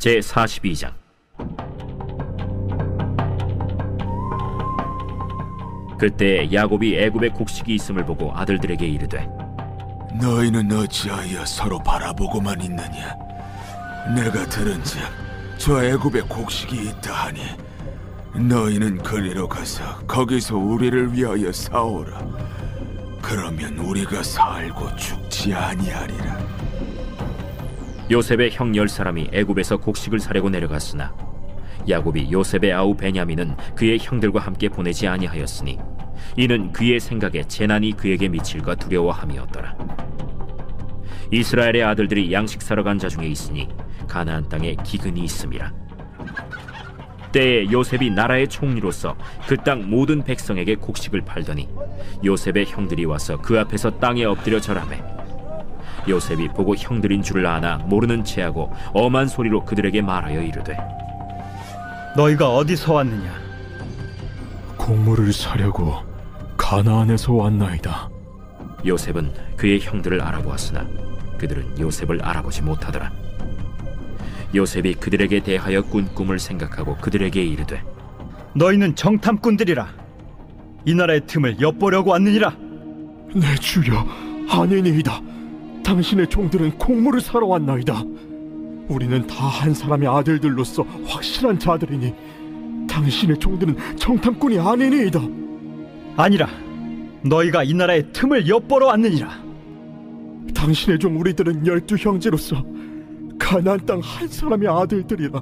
제42장. 그때 야곱이 애굽에 곡식이 있음을 보고 아들들에게 이르되, 너희는 어찌하여 서로 바라보고만 있느냐? 내가 들은즉 저 애굽에 곡식이 있다 하니 너희는 그리로 가서 거기서 우리를 위하여 사오라. 그러면 우리가 살고 죽지 아니하리라. 요셉의 형 10사람이 애굽에서 곡식을 사려고 내려갔으나 야곱이 요셉의 아우 베냐민은 그의 형들과 함께 보내지 아니하였으니 이는 그의 생각에 재난이 그에게 미칠까 두려워함이었더라. 이스라엘의 아들들이 양식 사러 간 자 중에 있으니 가나안 땅에 기근이 있음이라. 때에 요셉이 나라의 총리로서 그 땅 모든 백성에게 곡식을 팔더니 요셉의 형들이 와서 그 앞에서 땅에 엎드려 절하매, 요셉이 보고 형들인 줄을 아나 모르는 체하고 엄한 소리로 그들에게 말하여 이르되, 너희가 어디서 왔느냐? 곡물을 사려고 가나안에서 왔나이다. 요셉은 그의 형들을 알아보았으나 그들은 요셉을 알아보지 못하더라. 요셉이 그들에게 대하여 꾼 꿈을 생각하고 그들에게 이르되, 너희는 정탐꾼들이라. 이 나라의 틈을 엿보려고 왔느니라. 내 주여, 아니니이다. 당신의 종들은 곡물을 사러 왔나이다. 우리는 다 한 사람의 아들들로서 확실한 자들이니 당신의 종들은 정탐꾼이 아니니이다. 아니라 너희가 이 나라의 틈을 엿보러 왔느니라. 당신의 종 우리들은 12형제로서 가나안 땅 한 사람의 아들들이라.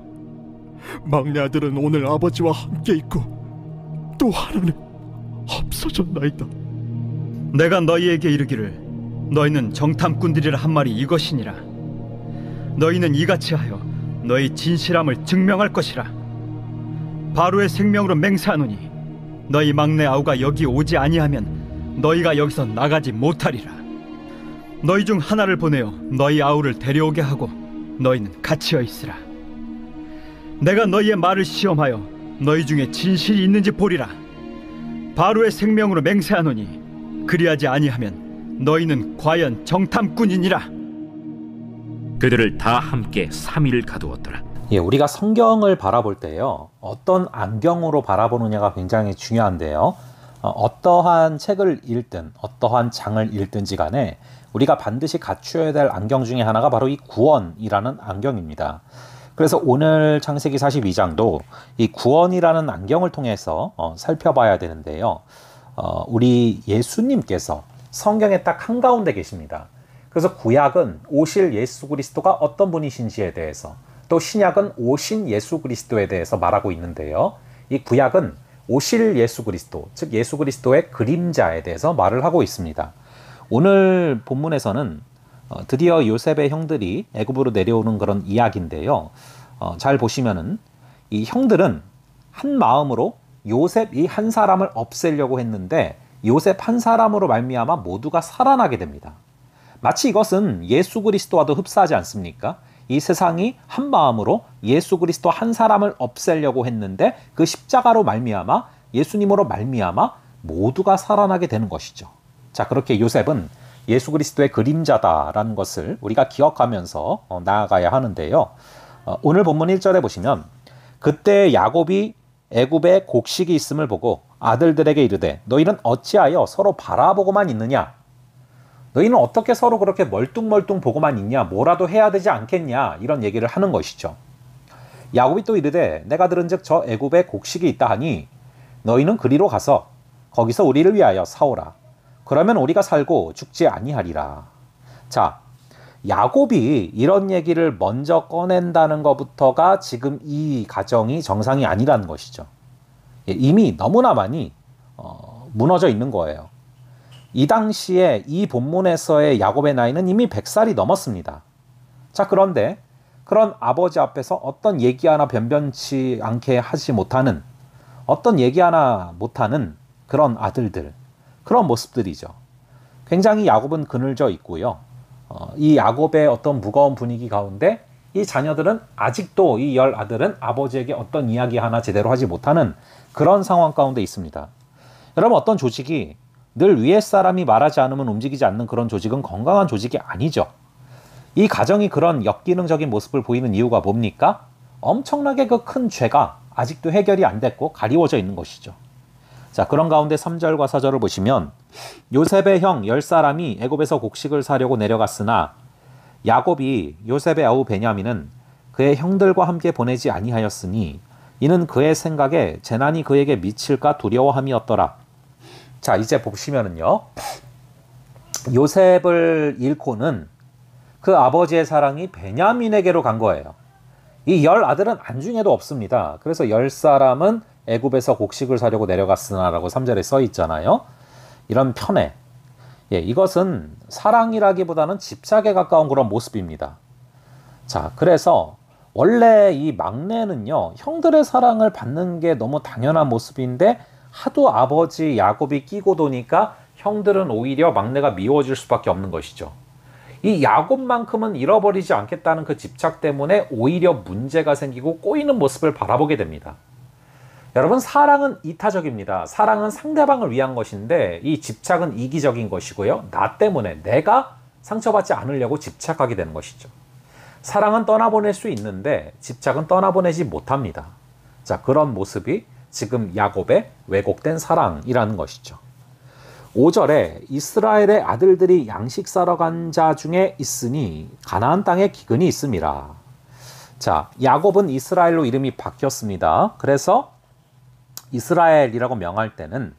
막내 아들은 오늘 아버지와 함께 있고 또 하나는 없어졌나이다. 내가 너희에게 이르기를 너희는 정탐꾼들이라 한 말이 이것이니라. 너희는 이같이 하여 너희 진실함을 증명할 것이라. 바로의 생명으로 맹세하노니 너희 막내 아우가 여기 오지 아니하면 너희가 여기서 나가지 못하리라. 너희 중 하나를 보내어 너희 아우를 데려오게 하고 너희는 갇혀 있으라. 내가 너희의 말을 시험하여 너희 중에 진실이 있는지 보리라. 바로의 생명으로 맹세하노니 그리하지 아니하면 너희는 과연 정탐꾼이니라. 그들을 다 함께 3일을 가두었더라. 우리가 성경을 바라볼 때요, 어떤 안경으로 바라보느냐가 굉장히 중요한데요. 어떠한 책을 읽든 어떠한 장을 읽든지 간에 우리가 반드시 갖추어야 될 안경 중에 하나가 바로 이 구원이라는 안경입니다. 그래서 오늘 창세기 42장도 이 구원이라는 안경을 통해서 살펴봐야 되는데요. 우리 예수님께서 성경에 딱 한가운데 계십니다. 그래서 구약은 오실 예수 그리스도가 어떤 분이신지에 대해서, 또 신약은 오신 예수 그리스도에 대해서 말하고 있는데요. 이 구약은 오실 예수 그리스도, 즉 예수 그리스도의 그림자에 대해서 말을 하고 있습니다. 오늘 본문에서는 드디어 요셉의 형들이 애굽으로 내려오는 그런 이야기인데요. 잘 보시면은 이 형들은 한 마음으로 요셉 이 한 사람을 없애려고 했는데 요셉 한 사람으로 말미암아 모두가 살아나게 됩니다. 마치 이것은 예수 그리스도와도 흡사하지 않습니까? 이 세상이 한 마음으로 예수 그리스도 한 사람을 없애려고 했는데 그 십자가로 말미암아, 예수님으로 말미암아 모두가 살아나게 되는 것이죠. 자, 그렇게 요셉은 예수 그리스도의 그림자다라는 것을 우리가 기억하면서 나아가야 하는데요. 오늘 본문 1절에 보시면, 그때 야곱이 애굽에 곡식이 있음을 보고 아들들에게 이르되, 너희는 어찌하여 서로 바라보고만 있느냐? 너희는 어떻게 서로 그렇게 멀뚱멀뚱 보고만 있냐? 뭐라도 해야 되지 않겠냐? 이런 얘기를 하는 것이죠. 야곱이 또 이르되, 내가 들은즉 저 애굽에 곡식이 있다 하니 너희는 그리로 가서 거기서 우리를 위하여 사오라. 그러면 우리가 살고 죽지 아니하리라. 자, 야곱이 이런 얘기를 먼저 꺼낸다는 것부터가 지금 이 가정이 정상이 아니라는 것이죠. 이미 너무나 많이 무너져 있는 거예요. 이 당시에 이 본문에서의 야곱의 나이는 이미 100살이 넘었습니다. 자, 그런데 그런 아버지 앞에서 어떤 얘기 하나 변변치 않게 하지 못하는, 어떤 얘기 하나 못하는 그런 아들들, 그런 모습들이죠. 굉장히 야곱은 그늘져 있고요. 이 야곱의 어떤 무거운 분위기 가운데 이 자녀들은 아직도, 이 10 아들은 아버지에게 어떤 이야기 하나 제대로 하지 못하는 그런 상황 가운데 있습니다. 여러분, 어떤 조직이 늘 위에 사람이 말하지 않으면 움직이지 않는 그런 조직은 건강한 조직이 아니죠. 이 가정이 그런 역기능적인 모습을 보이는 이유가 뭡니까? 엄청나게 그 큰 죄가 아직도 해결이 안 됐고 가리워져 있는 것이죠. 자, 그런 가운데 3절과 4절을 보시면 요셉의 형 10사람이 애굽에서 곡식을 사려고 내려갔으나 야곱이 요셉의 아우 베냐민은 그의 형들과 함께 보내지 아니하였으니 이는 그의 생각에 재난이 그에게 미칠까 두려워함이었더라. 자, 이제 보시면은요, 요셉을 잃고는 그 아버지의 사랑이 베냐민에게로 간 거예요. 이 10아들은 안중에도 없습니다. 그래서 10사람은 애굽에서 곡식을 사려고 내려갔으나라고 3절에 써 있잖아요. 이런 편애, 이것은 사랑이라기보다는 집착에 가까운 그런 모습입니다. 자, 그래서 원래 이 막내는요, 형들의 사랑을 받는 게 너무 당연한 모습인데 하도 아버지 야곱이 끼고 도니까 형들은 오히려 막내가 미워질 수밖에 없는 것이죠. 이 야곱만큼은 잃어버리지 않겠다는 그 집착 때문에 오히려 문제가 생기고 꼬이는 모습을 바라보게 됩니다. 여러분, 사랑은 이타적입니다. 사랑은 상대방을 위한 것인데 이 집착은 이기적인 것이고요. 나 때문에 내가 상처받지 않으려고 집착하게 되는 것이죠. 사랑은 떠나보낼 수 있는데 집착은 떠나보내지 못합니다. 자, 그런 모습이 지금 야곱의 왜곡된 사랑이라는 것이죠. 5절에 이스라엘의 아들들이 양식 사러 간 자 중에 있으니 가나안 땅에 기근이 있음이라. 자, 야곱은 이스라엘로 이름이 바뀌었습니다. 그래서 이스라엘이라고 명할 때는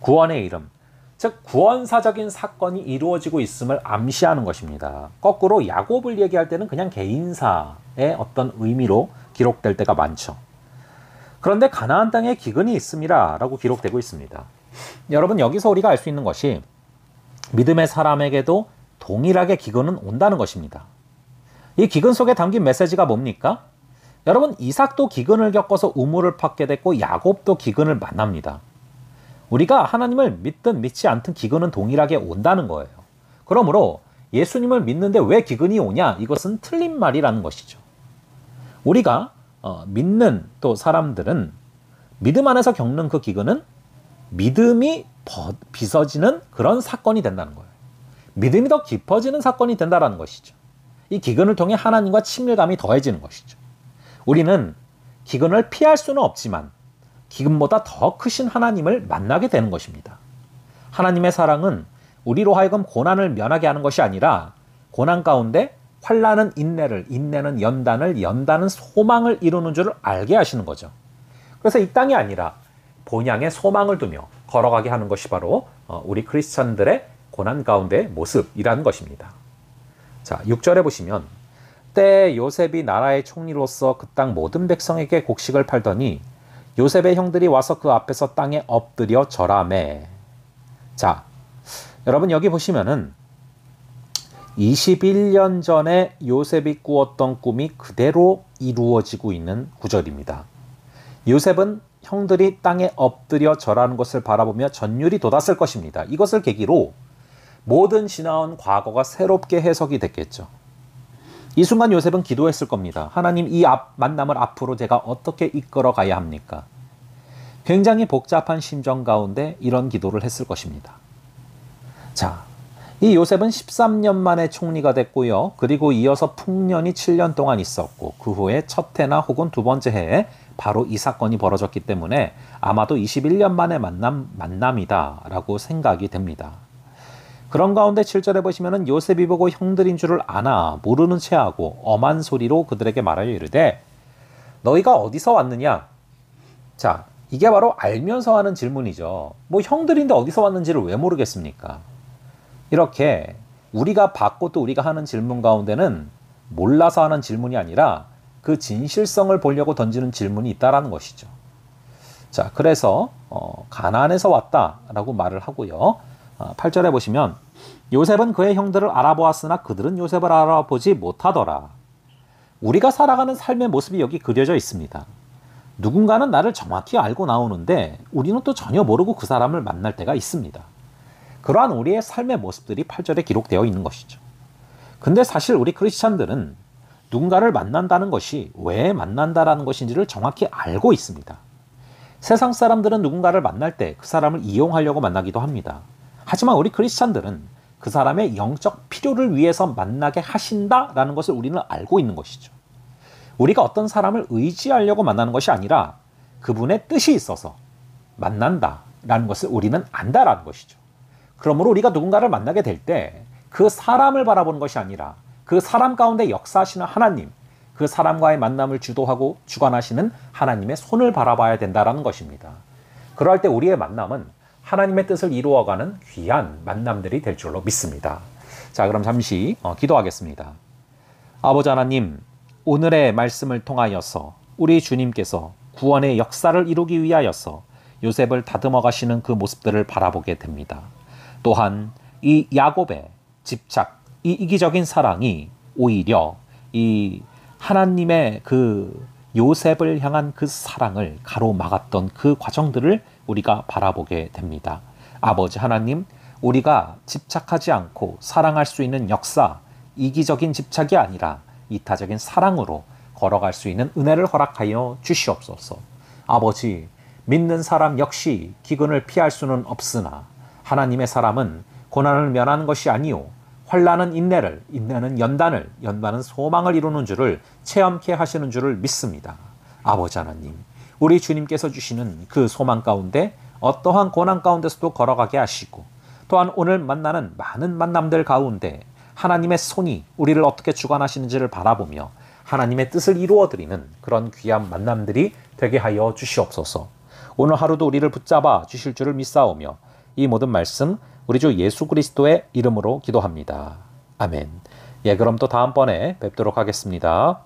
구원의 이름, 즉 구원사적인 사건이 이루어지고 있음을 암시하는 것입니다. 거꾸로 야곱을 얘기할 때는 그냥 개인사의 어떤 의미로 기록될 때가 많죠. 그런데 가나안 땅에 기근이 있음이라 라고 기록되고 있습니다. 여러분, 여기서 우리가 알 수 있는 것이 믿음의 사람에게도 동일하게 기근은 온다는 것입니다. 이 기근 속에 담긴 메시지가 뭡니까? 여러분, 이삭도 기근을 겪어서 우물을 팠게 됐고 야곱도 기근을 만납니다. 우리가 하나님을 믿든 믿지 않든 기근은 동일하게 온다는 거예요. 그러므로 예수님을 믿는데 왜 기근이 오냐? 이것은 틀린 말이라는 것이죠. 우리가 믿는 또 사람들은 믿음 안에서 겪는 그 기근은 믿음이 빚어지는 그런 사건이 된다는 거예요. 믿음이 더 깊어지는 사건이 된다는 것이죠. 이 기근을 통해 하나님과 친밀감이 더해지는 것이죠. 우리는 기근을 피할 수는 없지만 기근보다 더 크신 하나님을 만나게 되는 것입니다. 하나님의 사랑은 우리로 하여금 고난을 면하게 하는 것이 아니라 고난 가운데 환난은 인내를, 인내는 연단을, 연단은 소망을 이루는 줄을 알게 하시는 거죠. 그래서 이 땅이 아니라 본향에 소망을 두며 걸어가게 하는 것이 바로 우리 크리스천들의 고난 가운데의 모습이라는 것입니다. 자, 6절에 보시면 때에 요셉이 나라의 총리로서 그 땅 모든 백성에게 곡식을 팔더니 요셉의 형들이 와서 그 앞에서 땅에 엎드려 절하매. 자, 여러분 여기 보시면은 21년 전에 요셉이 꾸었던 꿈이 그대로 이루어지고 있는 구절입니다. 요셉은 형들이 땅에 엎드려 절하는 것을 바라보며 전율이 돋았을 것입니다. 이것을 계기로 모든 지나온 과거가 새롭게 해석이 됐겠죠. 이 순간 요셉은 기도했을 겁니다. 하나님, 이 만남을 앞으로 제가 어떻게 이끌어 가야 합니까? 굉장히 복잡한 심정 가운데 이런 기도를 했을 것입니다. 자, 이 요셉은 13년 만에 총리가 됐고요. 그리고 이어서 풍년이 7년 동안 있었고 그 후에 첫 해나 혹은 두 번째 해에 바로 이 사건이 벌어졌기 때문에 아마도 21년 만에 만남이다라고 생각이 됩니다. 그런 가운데 7절에 보시면은 요셉이 보고 형들인 줄을 아나 모르는 체하고 엄한 소리로 그들에게 말하여 이르되 너희가 어디서 왔느냐? 자, 이게 바로 알면서 하는 질문이죠. 뭐 형들인데 어디서 왔는지를 왜 모르겠습니까? 이렇게 우리가 받고 또 우리가 하는 질문 가운데는 몰라서 하는 질문이 아니라 그 진실성을 보려고 던지는 질문이 있다라는 것이죠. 자, 그래서 가나안에서 왔다라고 말을 하고요. 8절에 보시면 요셉은 그의 형들을 알아보았으나 그들은 요셉을 알아보지 못하더라. 우리가 살아가는 삶의 모습이 여기 그려져 있습니다. 누군가는 나를 정확히 알고 나오는데 우리는 또 전혀 모르고 그 사람을 만날 때가 있습니다. 그러한 우리의 삶의 모습들이 8절에 기록되어 있는 것이죠. 근데 사실 우리 크리스찬들은 누군가를 만난다는 것이 왜 만난다라는 것인지를 정확히 알고 있습니다. 세상 사람들은 누군가를 만날 때 그 사람을 이용하려고 만나기도 합니다. 하지만 우리 크리스찬들은 그 사람의 영적 필요를 위해서 만나게 하신다라는 것을 우리는 알고 있는 것이죠. 우리가 어떤 사람을 의지하려고 만나는 것이 아니라 그분의 뜻이 있어서 만난다라는 것을 우리는 안다라는 것이죠. 그러므로 우리가 누군가를 만나게 될 때 그 사람을 바라보는 것이 아니라 그 사람 가운데 역사하시는 하나님, 그 사람과의 만남을 주도하고 주관하시는 하나님의 손을 바라봐야 된다는 것입니다. 그럴 때 우리의 만남은 하나님의 뜻을 이루어가는 귀한 만남들이 될 줄로 믿습니다. 자, 그럼 잠시 기도하겠습니다. 아버지 하나님, 오늘의 말씀을 통하여서 우리 주님께서 구원의 역사를 이루기 위하여서 요셉을 다듬어 가시는 그 모습들을 바라보게 됩니다. 또한 이 야곱의 집착, 이 이기적인 사랑이 오히려 이 하나님의 그 요셉을 향한 그 사랑을 가로막았던 그 과정들을 우리가 바라보게 됩니다. 아버지 하나님, 우리가 집착하지 않고 사랑할 수 있는 역사, 이기적인 집착이 아니라 이타적인 사랑으로 걸어갈 수 있는 은혜를 허락하여 주시옵소서. 아버지, 믿는 사람 역시 기근을 피할 수는 없으나 하나님의 사람은 고난을 면하는 것이 아니요 환난은 인내를, 인내는 연단을, 연단은 소망을 이루는 줄을 체험케 하시는 줄을 믿습니다. 아버지 하나님, 우리 주님께서 주시는 그 소망 가운데 어떠한 고난 가운데서도 걸어가게 하시고 또한 오늘 만나는 많은 만남들 가운데 하나님의 손이 우리를 어떻게 주관하시는지를 바라보며 하나님의 뜻을 이루어드리는 그런 귀한 만남들이 되게 하여 주시옵소서. 오늘 하루도 우리를 붙잡아 주실 줄을 믿사오며 이 모든 말씀 우리 주 예수 그리스도의 이름으로 기도합니다. 아멘. 예, 그럼 또 다음번에 뵙도록 하겠습니다.